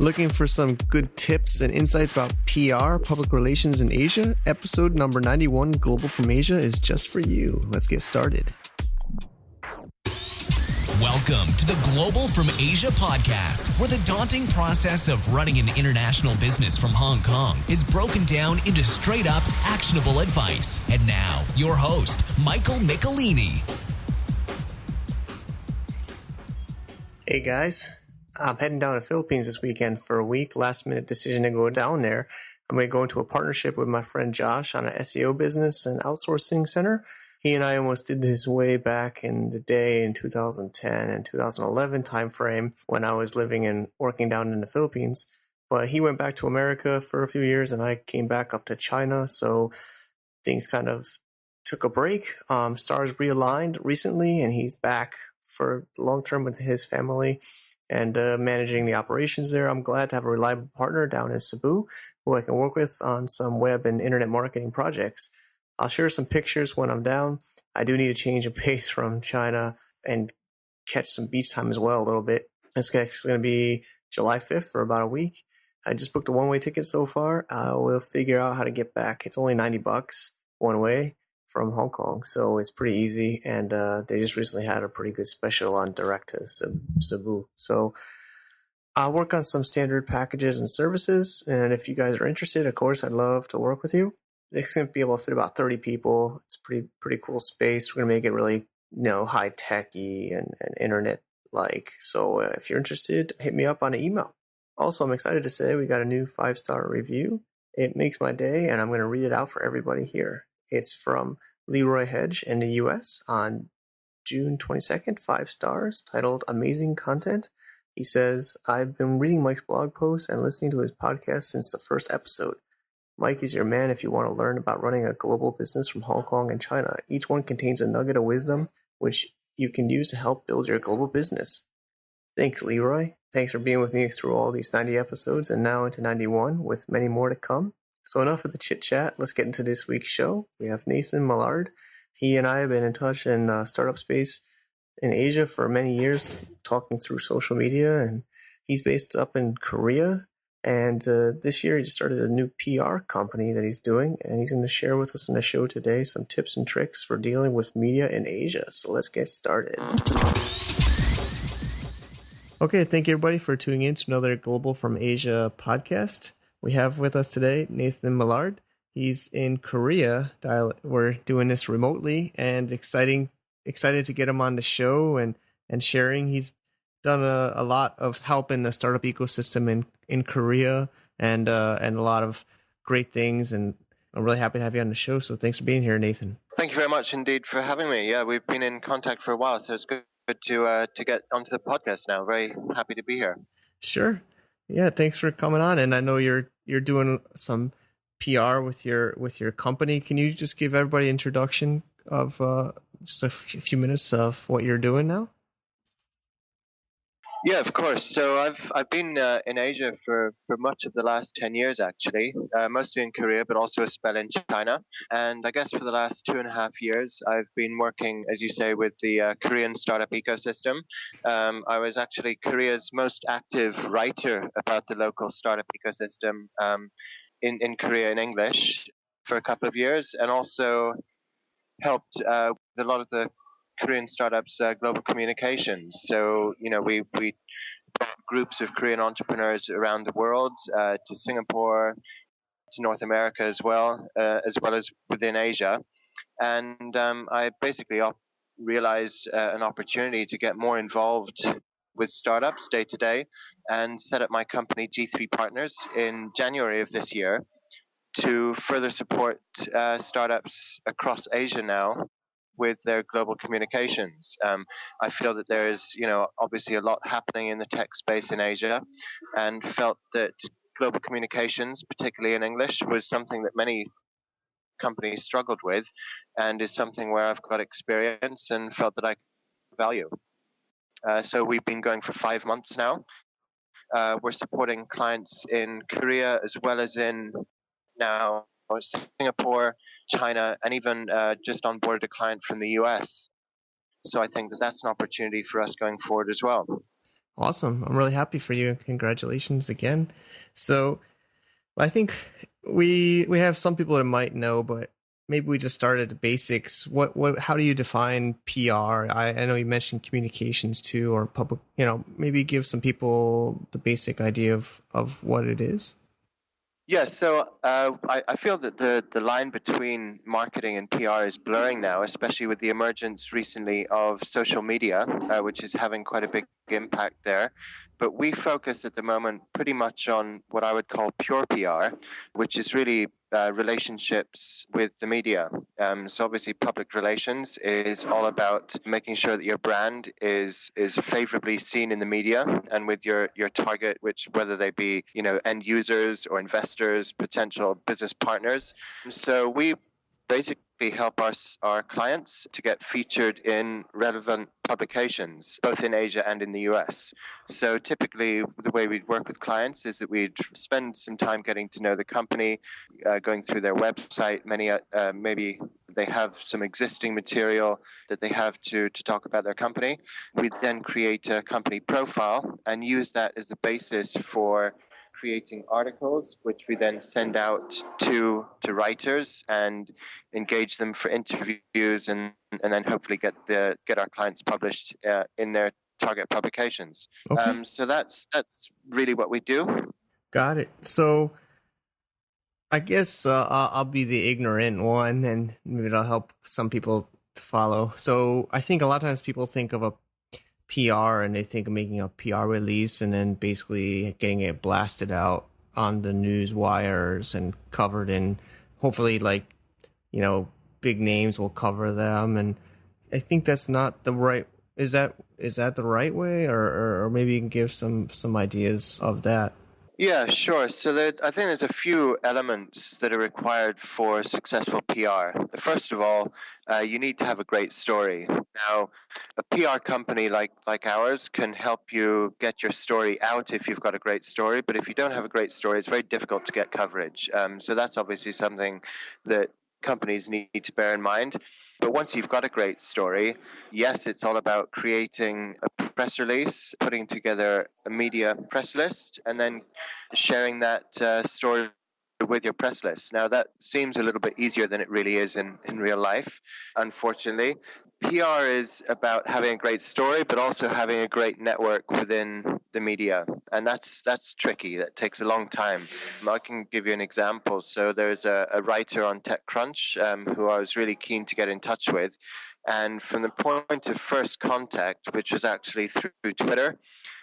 Looking for some good tips and insights about PR, public relations in Asia? Episode number 91, Global from Asia, is just for you. Let's get started. Welcome to the Global from Asia podcast, where the daunting process of running an international business from Hong Kong is broken down into straight-up, actionable advice. And now, your host, Michael Michelini. Hey guys, I'm heading down to the Philippines this weekend for a week. Last minute decision to go down there. I'm going to go into a partnership with my friend Josh on an SEO business and outsourcing center. He and I almost did this way back in the day in 2010 and 2011 timeframe when I was living and working down in the Philippines. But he went back to America for a few years and I came back up to China. So things kind of took a break. Stars realigned recently and he's back for long term with his family and managing the operations there. I'm glad to have a reliable partner down in Cebu who I can work with on some web and internet marketing projects. I'll share some pictures when I'm down. I do need a change of pace from China and catch some beach time as well a little bit. It's actually going to be July 5th for about a week. I just booked a one-way ticket so far. We'll figure out how to get back. It's only $90 one way from Hong Kong, so it's pretty easy. And they just recently had a pretty good special on direct to Cebu. So I'll work on some standard packages and services. And if you guys are interested, of course, I'd love to work with you. It's going to be able to fit about 30 people. It's pretty cool space. We're going to make it really, high techy and internet like. So if you're interested, hit me up on an email. Also, I'm excited to say we got a new 5-star review. It makes my day, and I'm going to read it out for everybody here. It's from Leroy Hedge in the US on June 22nd, 5 stars, titled Amazing Content. He says, I've been reading Mike's blog posts and listening to his podcast since the first episode. Mike is your man if you want to learn about running a global business from Hong Kong and China. Each one contains a nugget of wisdom which you can use to help build your global business. Thanks, Leroy. Thanks for being with me through all these 90 episodes and now into 91 with many more to come. So enough of the chit-chat. Let's get into this week's show. We have Nathan Millard. He and I have been in touch in startup space in Asia for many years, talking through social media, and he's based up in Korea. And this year he just started a new PR company that he's doing, and he's going to share with us in the show today some tips and tricks for dealing with media in Asia. So let's get started. Okay, thank you everybody for tuning in to another Global from Asia podcast. We have with us today Nathan Millard. He's in Korea. We're doing this remotely and excited to get him on the show and sharing. He's done a lot of help in the startup ecosystem in Korea and a lot of great things. And I'm really happy to have you on the show. So thanks for being here, Nathan. Thank you very much indeed for having me. Yeah, we've been in contact for a while, so it's good to get onto the podcast now. Very happy to be here. Sure. Yeah, thanks for coming on. And I know you're doing some PR with your company. Can you just give everybody an introduction of just a few minutes of what you're doing now? Yeah, of course. So I've been in Asia for much of the last 10 years, actually, mostly in Korea, but also a spell in China. And I guess for the last 2.5 years, I've been working, as you say, with the Korean startup ecosystem. I was actually Korea's most active writer about the local startup ecosystem in Korea in English for a couple of years, and also helped with a lot of the Korean startups global communications. So we brought groups of Korean entrepreneurs around the world to Singapore, to North America as well as within Asia. And I basically realized an opportunity to get more involved with startups day to day, and set up my company G3 Partners in January of this year to further support startups across Asia now with their global communications. I feel that there is, obviously a lot happening in the tech space in Asia, and felt that global communications, particularly in English, was something that many companies struggled with, and is something where I've got experience and felt that I value. So we've been going for 5 months now. We're supporting clients in Korea as well as in now Singapore, China, and even just onboarded a client from the US. So I think that that's an opportunity for us going forward as well. Awesome. I'm really happy for you. Congratulations again. So I think we have some people that might know, but maybe we just start at the basics. What how do you define PR? I know you mentioned communications too, or public. Maybe give some people the basic idea of what it is. Yeah, so I feel that the line between marketing and PR is blurring now, especially with the emergence recently of social media, which is having quite a big impact there. But we focus at the moment pretty much on what I would call pure PR, which is really relationships with the media. So obviously, public relations is all about making sure that your brand is favorably seen in the media and with your target, which whether they be end users or investors, potential business partners. So we basically help our clients to get featured in relevant publications, both in Asia and in the US. So typically, the way we'd work with clients is that we'd spend some time getting to know the company, going through their website. Maybe they have some existing material that they have to talk about their company. We then create a company profile and use that as a basis for creating articles, which we then send out to writers and engage them for interviews, and then hopefully get our clients published in their target publications. Okay, So that's really what we do. got it. So I guess I'll be the ignorant one, and maybe it'll help some people to follow. So I think a lot of times people think of a PR and they think of making a PR release and then basically getting it blasted out on the news wires and covered in, hopefully, big names will cover them. And I think that's not the right. Is that the right way, or maybe you can give some ideas of that? Yeah, sure. So I think there's a few elements that are required for successful PR. First of all, you need to have a great story. Now, a PR company like ours can help you get your story out if you've got a great story. But if you don't have a great story, it's very difficult to get coverage. So that's obviously something that companies need to bear in mind. But once you've got a great story, yes, it's all about creating a press release, putting together a media press list, and then sharing that story with your press list. Now, that seems a little bit easier than it really is in real life, unfortunately. PR is about having a great story, but also having a great network within the media. And that's tricky. That takes a long time. I can give you an example. So there's a writer on TechCrunch who I was really keen to get in touch with. And from the point of first contact, which was actually through Twitter,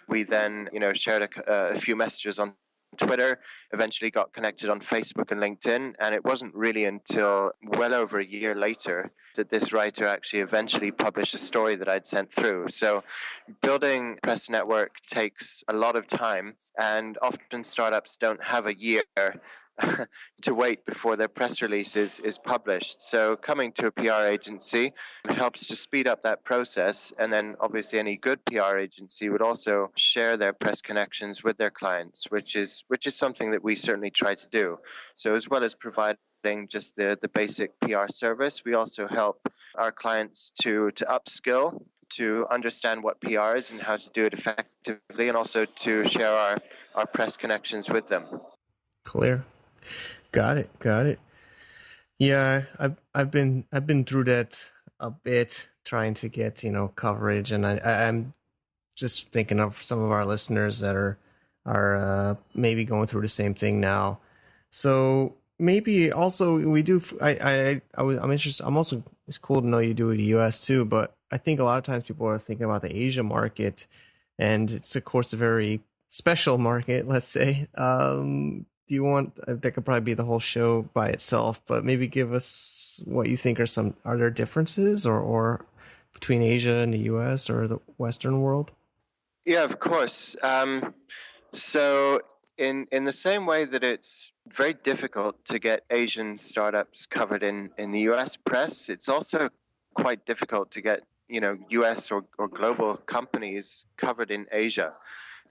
we then shared a few messages on Twitter, eventually got connected on Facebook and LinkedIn, and it wasn't really until well over a year later that this writer actually eventually published a story that I'd sent through. So building a press network takes a lot of time, and often startups don't have a year to wait before their press release is published. So coming to a PR agency helps to speed up that process. And then obviously any good PR agency would also share their press connections with their clients, which is something that we certainly try to do. So as well as providing just the basic PR service, we also help our clients to upskill, to understand what PR is and how to do it effectively, and also to share our press connections with them. Clear. Got it. Yeah, I've been through that a bit, trying to get coverage, and I'm just thinking of some of our listeners that are maybe going through the same thing now. So maybe also we do. I'm interested. I'm also, it's cool to know you do it in the U.S. too, but I think a lot of times people are thinking about the Asia market, and it's of course a very special market, let's say. Do you want, that could probably be the whole show by itself, but maybe give us what you think are there differences or between Asia and the US or the Western world? Yeah, of course. So in the same way that it's very difficult to get Asian startups covered in the US press, it's also quite difficult to get US or global companies covered in Asia.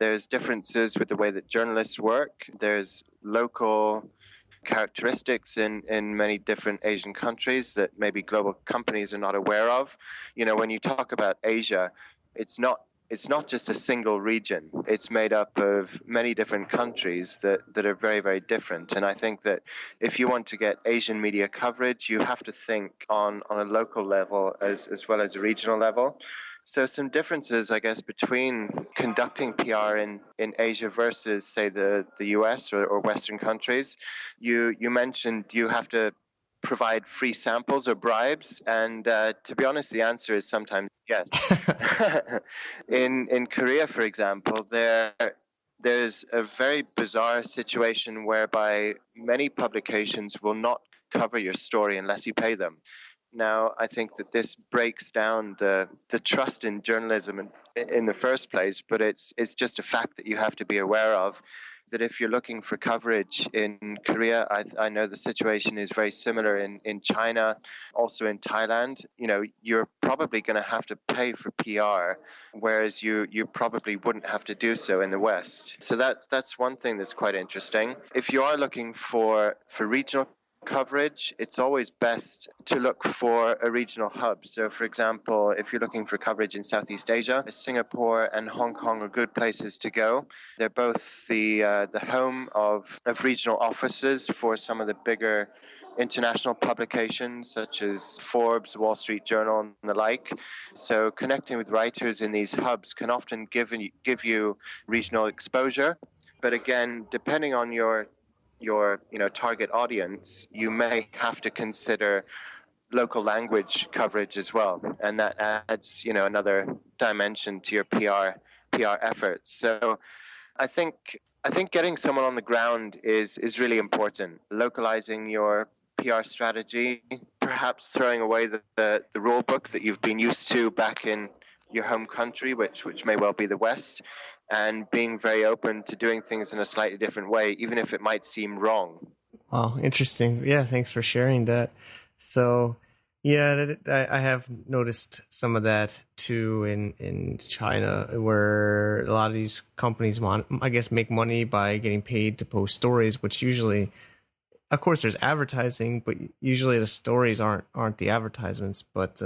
There's differences with the way that journalists work. There's local characteristics in many different Asian countries that maybe global companies are not aware of. When you talk about Asia, it's not it's not just a single region. It's made up of many different countries that are very, very different. And I think that if you want to get Asian media coverage, you have to think on a local level as well as a regional level. So some differences, I guess, between conducting PR in Asia versus, say, the US or Western countries. You mentioned you have to provide free samples or bribes, and to be honest, the answer is sometimes yes. In Korea, for example, there's a very bizarre situation whereby many publications will not cover your story unless you pay them. Now, I think that this breaks down the trust in journalism in the first place, but it's just a fact that you have to be aware of, that if you're looking for coverage in Korea, I know the situation is very similar in China, also in Thailand. You're probably going to have to pay for PR, whereas you probably wouldn't have to do so in the West. So that's one thing that's quite interesting. If you are looking for regional coverage, it's always best to look for a regional hub. So, for example, if you're looking for coverage in Southeast Asia, Singapore and Hong Kong are good places to go. They're both the home of regional offices for some of the bigger international publications such as Forbes, Wall Street Journal, and the like. So, connecting with writers in these hubs can often give you regional exposure. But again, depending on your target audience, you may have to consider local language coverage as well, and that adds another dimension to your PR efforts. So I think getting someone on the ground is really important. Localizing your PR strategy, perhaps throwing away the rule book that you've been used to back in your home country, which may well be the West, and being very open to doing things in a slightly different way, even if it might seem wrong. Oh, interesting. Yeah, thanks for sharing that. So, yeah, I have noticed some of that too in China, where a lot of these companies make money by getting paid to post stories, which usually, of course, there's advertising, but usually the stories aren't the advertisements. But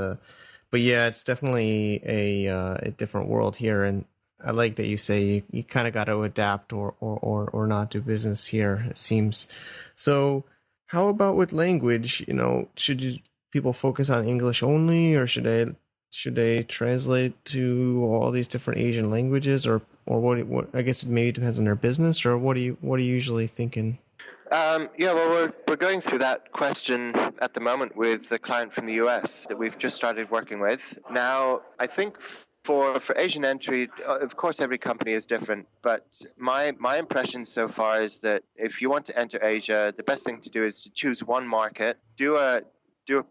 yeah, it's definitely a different world here, and I like that you say you kind of got to adapt or not do business here, it seems. So how about with language? Should people focus on English only, or should they translate to all these different Asian languages, or what? I guess it maybe depends on their business, or what are you usually thinking? Well, we're going through that question at the moment with the client from the US that we've just started working with. Now, I think for Asian entry, of course, every company is different, but my impression so far is that if you want to enter Asia, the best thing to do is to choose one market, do a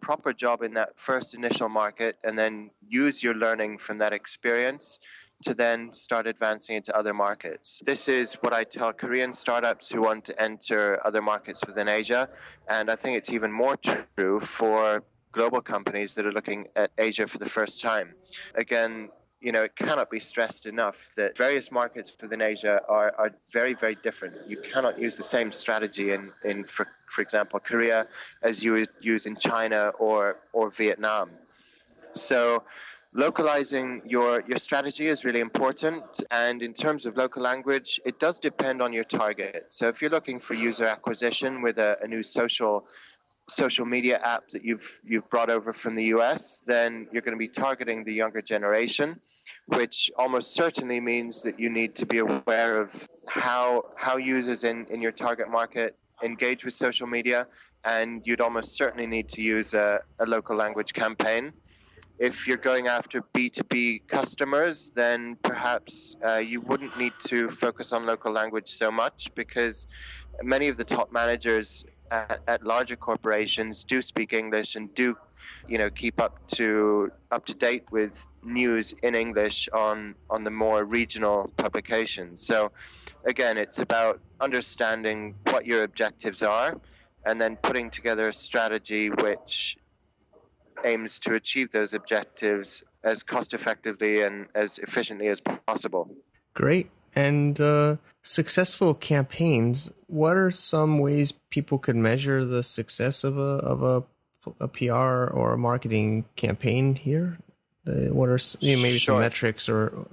proper job in that first initial market, and then use your learning from that experience to then start advancing into other markets. This is what I tell Korean startups who want to enter other markets within Asia, and I think it's even more true for global companies that are looking at Asia for the first time. Again, it cannot be stressed enough that various markets within Asia are very, very different. You cannot use the same strategy in for example, Korea as you would use in China or Vietnam. So localizing your strategy is really important. And in terms of local language, it does depend on your target. So if you're looking for user acquisition with a new social media app that you've brought over from the US, then you're going to be targeting the younger generation, which almost certainly means that you need to be aware of how users in your target market engage with social media, and you'd almost certainly need to use a local language campaign. If you're going after B2B customers, then perhaps you wouldn't need to focus on local language so much, because many of the top managers at larger corporations do speak English and do keep up to date with news in English on the more regional publications. So again, it's about understanding what your objectives are and then putting together a strategy which aims to achieve those objectives as cost effectively and as efficiently as possible. Great. And successful campaigns, what are some ways people could measure the success of a PR or a marketing campaign here? What are maybe some metrics or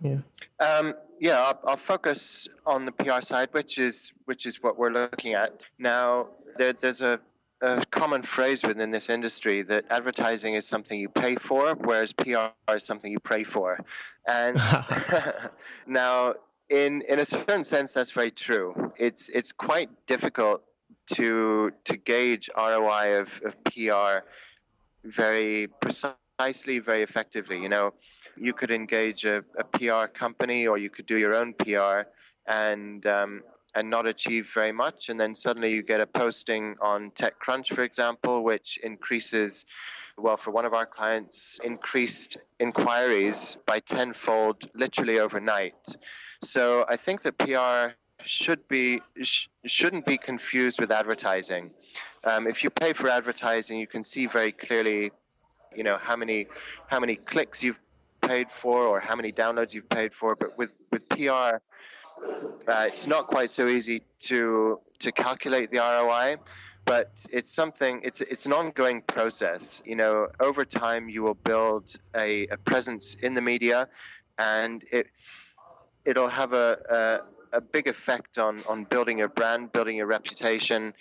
Yeah. I'll focus on the PR side, which is what we're looking at now. There's a common phrase within this industry that advertising is something you pay for, whereas PR is something you pray for. And now, in a certain sense, that's very true. It's quite difficult to gauge ROI of PR very precisely, very effectively. You could engage a PR company, or you could do your own PR, and not achieve very much, and then suddenly you get a posting on TechCrunch, for example, which increases, well, for one of our clients, increased inquiries by tenfold, literally overnight. So I think that PR shouldn't be confused with advertising. If you pay for advertising, you can see very clearly, how many clicks you've paid for or how many downloads you've paid for. But with PR, it's not quite so easy to calculate the ROI. But it's an ongoing process. Over time you will build a presence in the media, and it'll have a big effect on building your brand, building your reputation,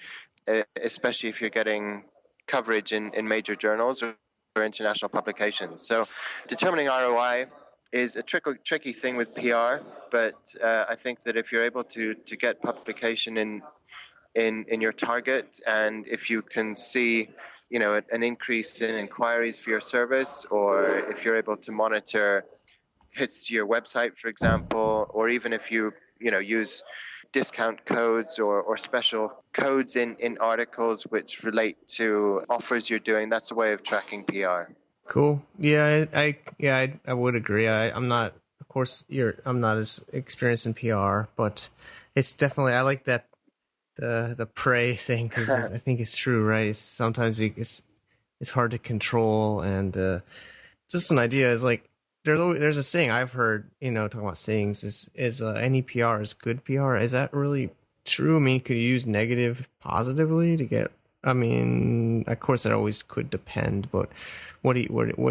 especially if you're getting coverage in major journals or international publications. So determining ROI is a tricky thing with PR, but I think that if you're able to get publication in your target, and if you can see an increase in inquiries for your service, or if you're able to monitor hits to your website, for example, or even if you use discount codes or special codes in articles which relate to offers you're doing, that's a way of tracking PR. Cool. Yeah, I would agree. I'm not, of course, I'm not as experienced in PR, but it's definitely, I like that the pray thing, because I think it's true, right? Sometimes it's hard to control, and just an idea is like, there's a saying I've heard, talking about sayings, is any PR is good PR. Is that really true? I mean, could you use negative positively to get? I mean, of course, it always could depend. But what are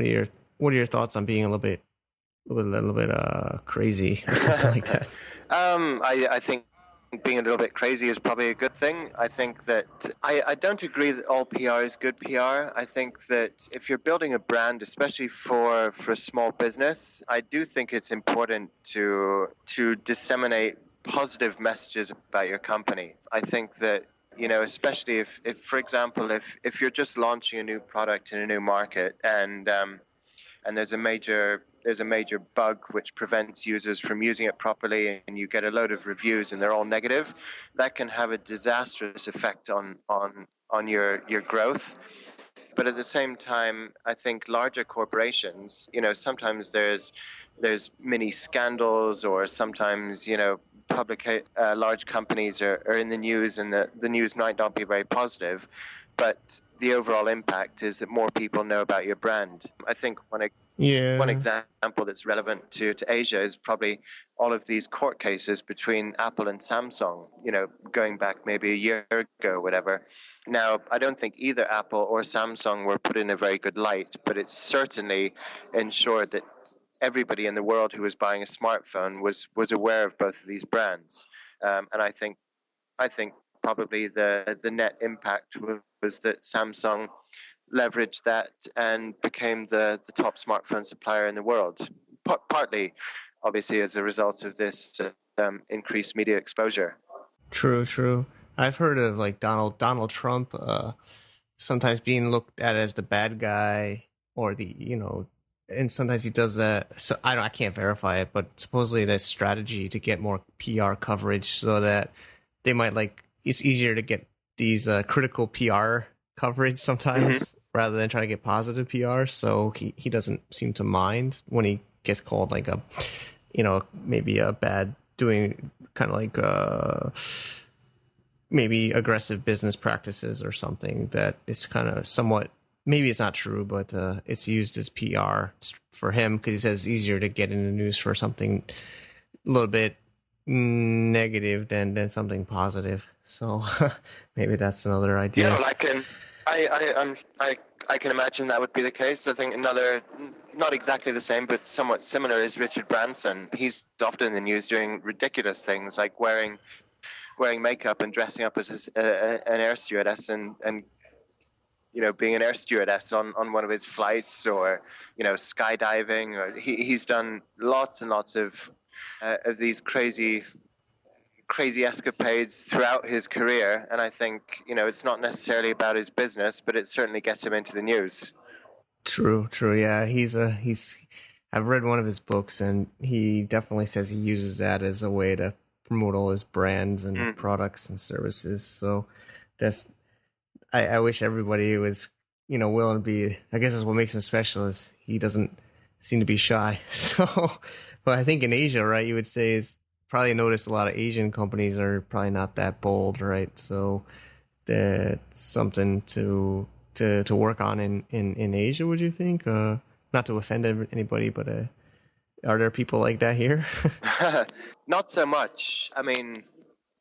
your thoughts on being a little bit crazy or something like that? I think being a little bit crazy is probably a good thing. I think that I don't agree that all PR is good PR. I think that if you're building a brand, especially for a small business, I do think it's important to disseminate positive messages about your company. I think that, especially if for example, if you're just launching a new product in a new market, and there's a major bug which prevents users from using it properly, and you get a load of reviews and they're all negative, that can have a disastrous effect on your growth. But at the same time, I think larger corporations, sometimes there's mini scandals, or sometimes, large companies are in the news, and the news might not be very positive, but the overall impact is that more people know about your brand. I think one example that's relevant to Asia is probably all of these court cases between Apple and Samsung, going back maybe a year ago or whatever. Now, I don't think either Apple or Samsung were put in a very good light, but it certainly ensured that everybody in the world who was buying a smartphone was aware of both of these brands. And I think probably the net impact was that Samsung leveraged that and became the top smartphone supplier in the world, partly obviously as a result of this increased media exposure. True. I've heard of like Donald Trump sometimes being looked at as the bad guy, or and sometimes he does that. So I can't verify it, but supposedly that's strategy to get more PR coverage, so that they might it's easier to get these critical PR coverage sometimes, rather than trying to get positive PR. So he doesn't seem to mind when he gets called like a, maybe a bad, doing kind of like maybe aggressive business practices or something, that it's kind of somewhat, maybe it's not true, but it's used as PR for him, because he says it's easier to get in the news for something a little bit negative than something positive. So maybe that's another idea. I I can imagine that would be the case. I think another, not exactly the same, but somewhat similar, is Richard Branson. He's often in the news doing ridiculous things like wearing makeup and dressing up as an air stewardess and being an air stewardess on one of his flights, or skydiving, or he's done lots and lots of these crazy escapades throughout his career. And I think it's not necessarily about his business, but it certainly gets him into the news. True. Yeah, he's I've read one of his books, and he definitely says he uses that as a way to promote all his brands and products and services. So I wish everybody was, willing to be. I guess that's what makes him special, is he doesn't seem to be shy. So, but I think in Asia, right, you would say is probably noticed a lot of Asian companies are probably not that bold, right? So that's something to work on in Asia, would you think? Not to offend anybody, but are there people like that here? Not so much. I mean,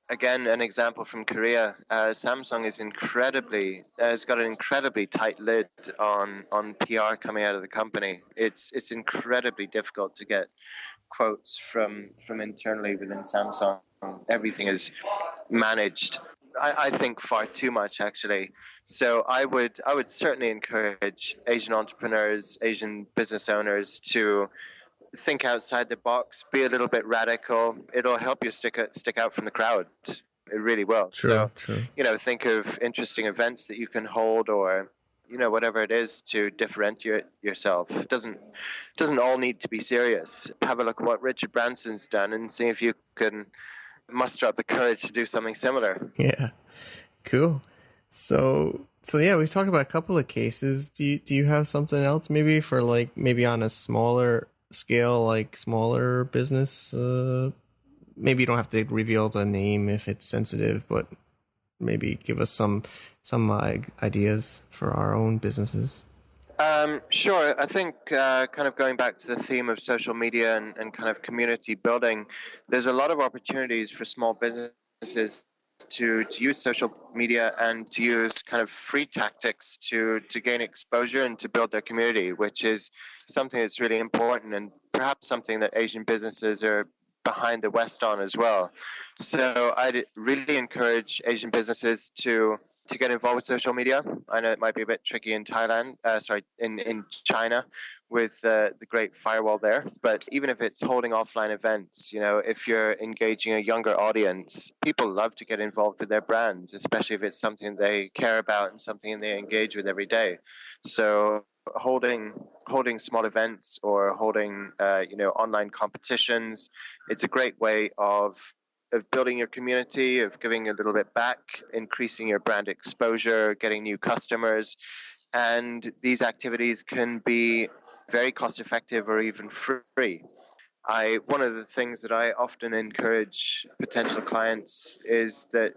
again, an example from Korea. Samsung is has got an incredibly tight lid on PR coming out of the company. It's incredibly difficult to get quotes from internally within Samsung. Everything is managed, I think, far too much, actually. So I would certainly encourage Asian entrepreneurs, Asian business owners to think outside the box, be a little bit radical. It'll help you stick out from the crowd. It really will. True. Think of interesting events that you can hold, or whatever it is to differentiate yourself. It doesn't all need to be serious. Have a look at what Richard Branson's done and see if you can muster up the courage to do something similar. Yeah, cool. So yeah, we've talked about a couple of cases. Do you have something else maybe for maybe on a smaller scale, smaller business? Maybe you don't have to reveal the name if it's sensitive, but maybe give us some ideas for our own businesses. Sure. I think kind of going back to the theme of social media and kind of community building, there's a lot of opportunities for small businesses to use social media and to use kind of free tactics to gain exposure and to build their community, which is something that's really important, and perhaps something that Asian businesses are behind the West on as well. So I'd really encourage Asian businesses to get involved with social media. I know it might be a bit tricky in in China with the great firewall there. But even if it's holding offline events, if you're engaging a younger audience, people love to get involved with their brands, especially if it's something they care about and something they engage with every day. So holding small events or holding online competitions, it's a great way of building your community, of giving a little bit back, increasing your brand exposure, getting new customers. And these activities can be very cost effective or even free. One of the things that I often encourage potential clients is that,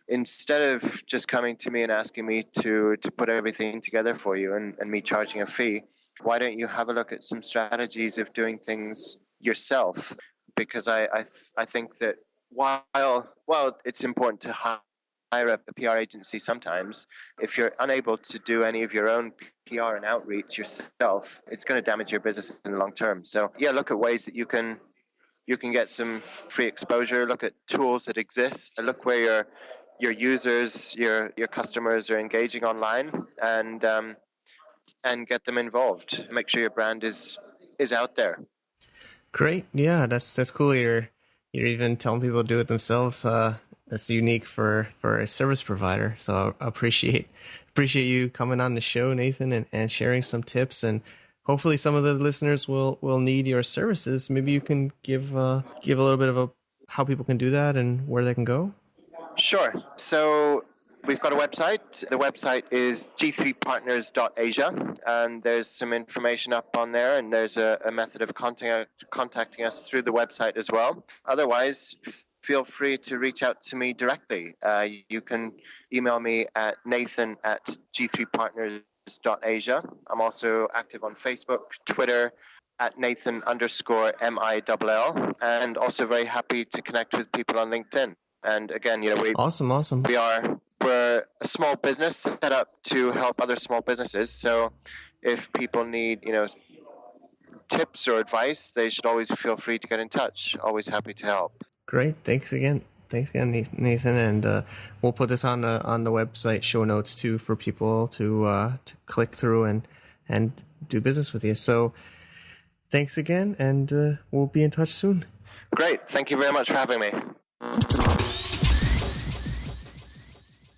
instead of just coming to me and asking me to put everything together for you and me charging a fee, why don't you have a look at some strategies of doing things yourself? Because I think that while it's important to hire a PR agency sometimes, if you're unable to do any of your own PR and outreach yourself, it's going to damage your business in the long term. So yeah, look at ways that you can get some free exposure. Look at tools that exist, and look where your users, your customers are engaging online, and get them involved. Make sure your brand is out there. Great. Yeah, that's cool. You're even telling people to do it themselves. That's unique for a service provider. So I appreciate you coming on the show, Nathan, and sharing some tips. And hopefully some of the listeners will need your services. Maybe you can give a little bit of how people can do that and where they can go. Sure. So we've got a website. The website is g3partners.asia, and there's some information up on there, and there's a method of contacting us through the website as well. Otherwise, feel free to reach out to me directly. You can email me at nathan@g3partners.asia. I'm also active on Facebook, Twitter, at Nathan_MILL, and also very happy to connect with people on LinkedIn. And again, awesome. We are we're a small business set up to help other small businesses. So if people need, tips or advice, they should always feel free to get in touch. Always happy to help. Great. Thanks again, Nathan. And we'll put this on the website show notes too for people to click through and do business with you. So thanks again, and we'll be in touch soon. Great. Thank you very much for having me.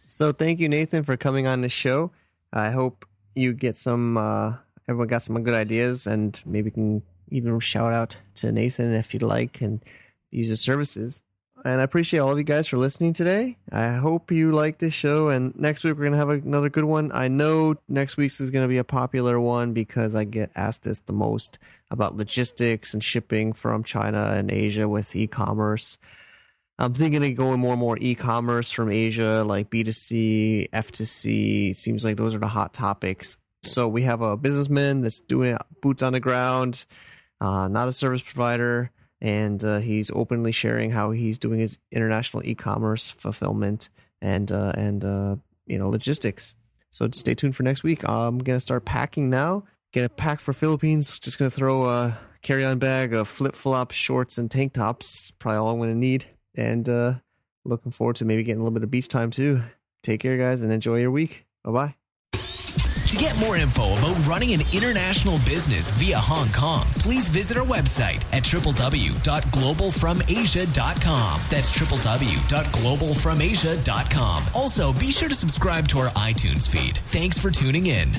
So thank you, Nathan, for coming on the show. I hope you get everyone got some good ideas, and maybe can even shout out to Nathan if you'd like and use his services. And I appreciate all of you guys for listening today. I hope you like this show, and next week we're going to have another good one. I know next week's is going to be a popular one because I get asked this the most about logistics and shipping from China and Asia with e-commerce. I'm thinking of going more and more e-commerce from Asia, like B2C, F2C. It seems like those are the hot topics. So we have a businessman that's doing it boots on the ground, not a service provider, and he's openly sharing how he's doing his international e-commerce fulfillment and logistics. So stay tuned for next week. I'm going to start packing now. Get a pack for Philippines. Just going to throw a carry-on bag of flip-flops, shorts, and tank tops. Probably all I'm going to need. And looking forward to maybe getting a little bit of beach time too. Take care, guys, and enjoy your week. Bye-bye. To get more info about running an international business via Hong Kong, please visit our website at www.globalfromasia.com. That's www.globalfromasia.com. Also, be sure to subscribe to our iTunes feed. Thanks for tuning in.